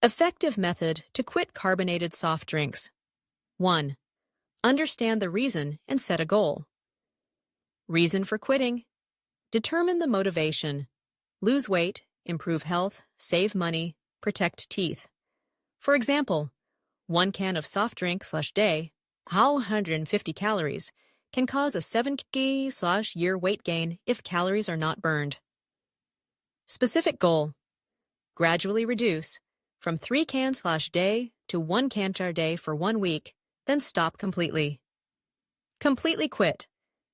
Effective method to quit carbonated soft drinks. 1. Understand the reason and set a goal. Reason for quitting. Determine the motivation. Lose weight, improve health, save money, protect teeth. For example, 1 can of soft drink/day, 150 calories, can cause a 7-year weight gain if calories are not burned. Specific goal. Gradually reduce from 3 cans/day to 1 can/day for 1 week, then stop completely. Completely quit.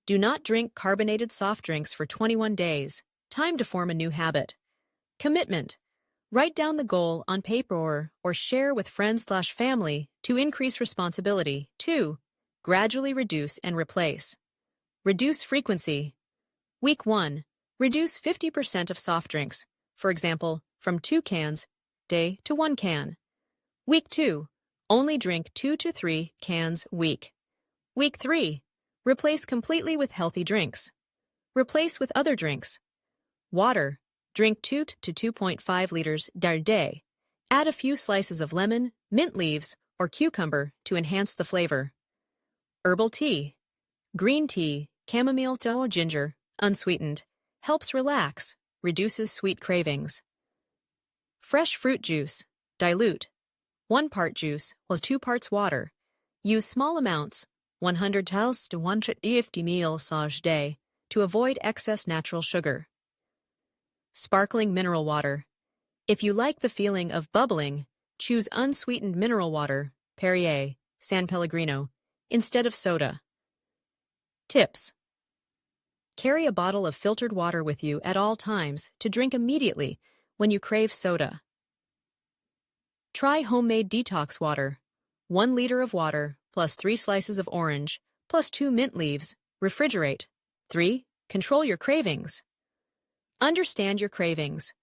Do not drink carbonated soft drinks for 21 days. Time to form a new habit. Commitment. Write down the goal on paper or share with friends/family to increase responsibility. 2. Gradually reduce and replace. Reduce frequency. Week 1. Reduce 50% of soft drinks, for example, from 2 cans day to 1 can. Week 2. Only drink 2 to 3 cans week. Week 3. Replace completely with healthy drinks. Replace with other drinks. Water. Drink 2 to 2.5 liters per day. Add a few slices of lemon, mint leaves, or cucumber to enhance the flavor. Herbal tea. Green tea, chamomile tea or ginger, unsweetened, helps relax, reduces sweet cravings. Fresh fruit juice. Dilute. 1 part juice was 2 parts water. Use small amounts, 100 ml to 150 ml each day, to avoid excess natural sugar. Sparkling mineral water. If you like the feeling of bubbling, choose unsweetened mineral water, Perrier, San Pellegrino, instead of soda. Tips. Carry a bottle of filtered water with you at all times to drink immediately when you crave soda. Try homemade detox water. 1 liter of water plus 3 slices of orange plus 2 mint leaves. Refrigerate. 3. Control your cravings. Understand your cravings.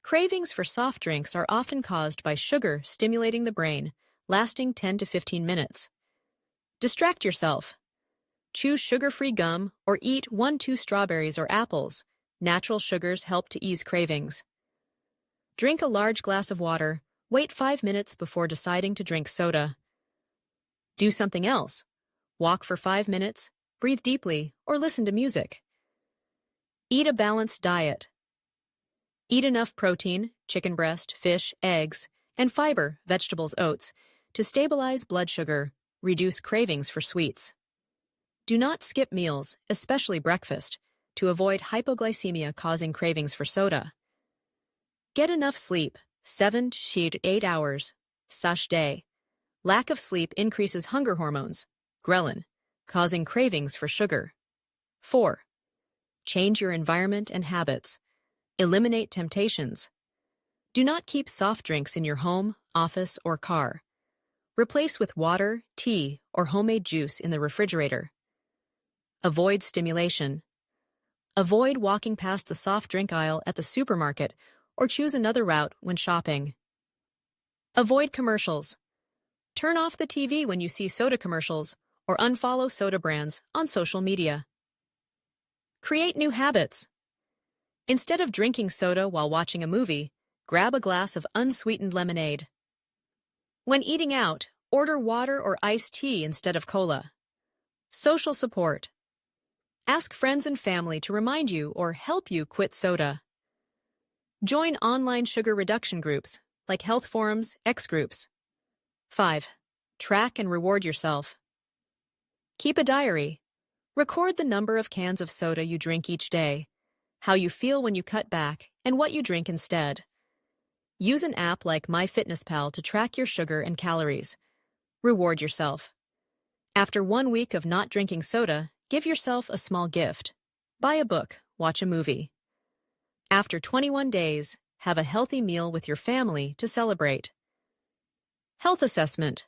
Cravings for soft drinks are often caused by sugar stimulating the brain, lasting 10 to 15 minutes. Distract yourself. Choose sugar-free gum or eat 1-2 strawberries or apples. Natural sugars help to ease cravings. Drink a large glass of water. Wait 5 minutes before deciding to drink soda. Do something else. Walk for 5 minutes, breathe deeply, or listen to music. Eat a balanced diet. Eat enough protein, chicken breast, fish, eggs, and fiber, vegetables, oats, to stabilize blood sugar, reduce cravings for sweets. Do not skip meals, especially breakfast, to avoid hypoglycemia causing cravings for soda. Get enough sleep, 7 to 8 hours, each day. Lack of sleep increases hunger hormones, ghrelin, causing cravings for sugar. 4. Change your environment and habits. Eliminate temptations. Do not keep soft drinks in your home, office, or car. Replace with water, tea, or homemade juice in the refrigerator. Avoid stimulation. Avoid walking past the soft drink aisle at the supermarket or choose another route when shopping. Avoid commercials. Turn off the TV when you see soda commercials or unfollow soda brands on social media. Create new habits. Instead of drinking soda while watching a movie, grab a glass of unsweetened lemonade. When eating out, order water or iced tea instead of cola. Social support. Ask friends and family to remind you or help you quit soda. Join online sugar reduction groups like health forums, X groups. 5. Track and reward yourself. Keep a diary. Record the number of cans of soda you drink each day, how you feel when you cut back, and what you drink instead. Use an app like MyFitnessPal to track your sugar and calories. Reward yourself. After 1 week of not drinking soda, give yourself a small gift. Buy a book, watch a movie. After 21 days, have a healthy meal with your family to celebrate. Health assessment.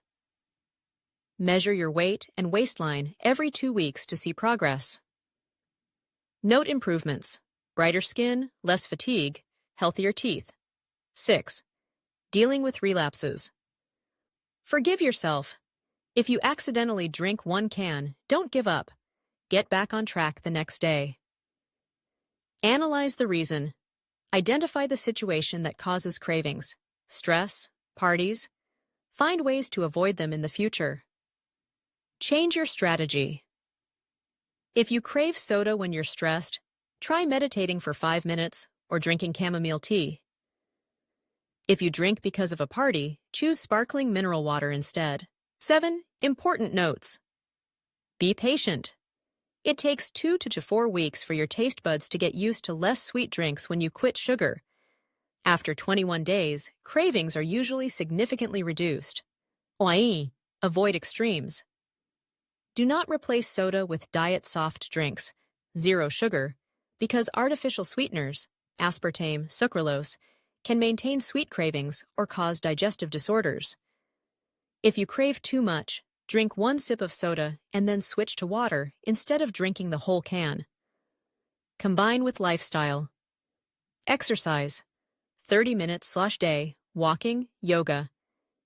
Measure your weight and waistline every 2 weeks to see progress. Note improvements: brighter skin, less fatigue, healthier teeth. 6. Dealing with relapses. Forgive yourself. If you accidentally drink 1 can, don't give up. Get back on track the next day. Analyze the reason. Identify the situation that causes cravings: stress, parties. Find ways to avoid them in the future. Change your strategy. If you crave soda when you're stressed, try meditating for 5 minutes or drinking chamomile tea. If you drink because of a party, choose sparkling mineral water instead. 7. Important notes. Be patient. It takes 2 to 4 weeks for your taste buds to get used to less sweet drinks when you quit sugar. After 21 days, cravings are usually significantly reduced. Avoid extremes. Do not replace soda with diet soft drinks, zero sugar, because artificial sweeteners, aspartame, sucralose, can maintain sweet cravings or cause digestive disorders. If you crave too much, drink 1 sip of soda and then switch to water instead of drinking the whole can. Combine with lifestyle. Exercise. 30 minutes/day, walking, yoga.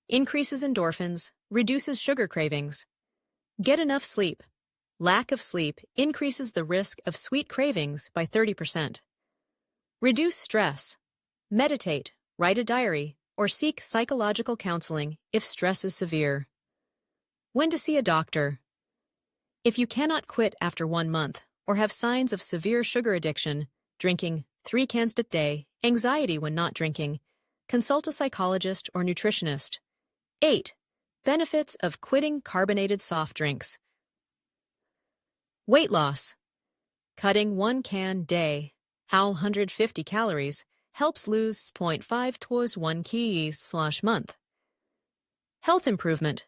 Increases endorphins, reduces sugar cravings. Get enough sleep. Lack of sleep increases the risk of sweet cravings by 30%. Reduce stress. Meditate, write a diary, or seek psychological counseling if stress is severe. When to see a doctor. If you cannot quit after 1 month or have signs of severe sugar addiction, drinking 3 cans a day, anxiety when not drinking, consult a psychologist or nutritionist. 8. Benefits of quitting carbonated soft drinks. Weight loss. Cutting 1 can day, 150 calories, helps lose 0.5 to 1 kg/month. Health improvement.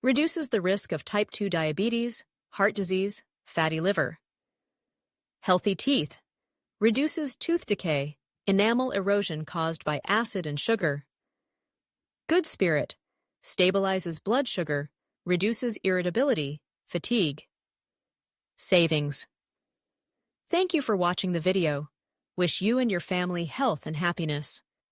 Reduces the risk of type 2 diabetes, heart disease, fatty liver. Healthy teeth. Reduces tooth decay, enamel erosion caused by acid and sugar. Good spirit. Stabilizes blood sugar, reduces irritability, fatigue. Savings. Thank you for watching the video. Wish you and your family health and happiness.